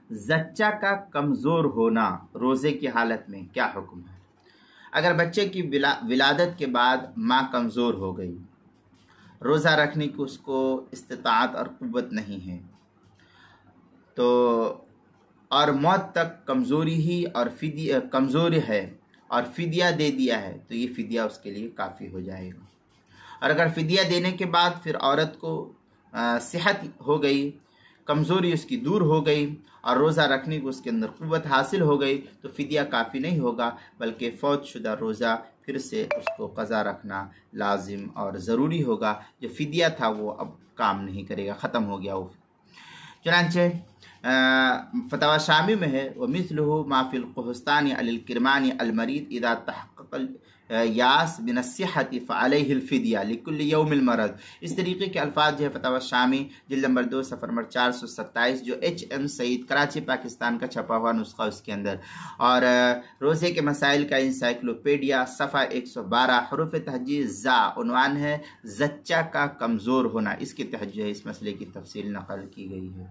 زچہ کا کمزور ہونا روزے کی حالت میں کیا حکم ہے؟ اگر بچے کی ولادت کے بعد ماں کمزور ہو گئی، روزہ رکھنے کی اس کو استطاعت اور قوت نہیں ہے، تو اور موت تک کمزوری ہی اور کمزوری ہے اور فدیہ دے دیا ہے، تو یہ فدیہ اس کے لیے کافی ہو جائے گا۔ اور اگر فدیہ دینے کے بعد پھر عورت کو صحت ہو گئی، کمزوری اس کی دور ہو گئی اور روزہ رکھنے کو اس کے اندر قوت حاصل ہو گئی، تو فدیہ کافی نہیں ہوگا، بلکہ فوت شدہ روزہ پھر سے اس کو قضا رکھنا لازم اور ضروری ہوگا۔ جو فدیہ تھا وہ اب کام نہیں کرے گا، ختم ہو گیا وہ۔ چنانچہ فتاوی شامی میں ہے وَمِثْلُهُ مَا فِي الْقُحُسْطَانِ عَلِى الْكِرْمَانِ الْمَرِيضِ إِذَا تَحَقَّقَ الْيَاسِ مِنَ الصِّحَّةِ فَعَلَيْهِ الْفِدْيَةُ لِكُلِّ يَوْمِ الْمَرَضِ۔ اس طریقے کے الفاظ جو ہے فتاوی شامی جلد نمبر 2 صفحہ نمبر 427 جو HM سعید کراچی پاکستان کا چھپا ہوا نسخہ اس کے اندر، اور روزے کے مسائل کا انسائکلوپیڈیا صفحہ 112 حروف تہجی زا، عنوان ہے زچہ کا کمزور ہونا، اس کے تحت جو ہے اس مسئلے کی تفصیل نقل کی گئی ہے۔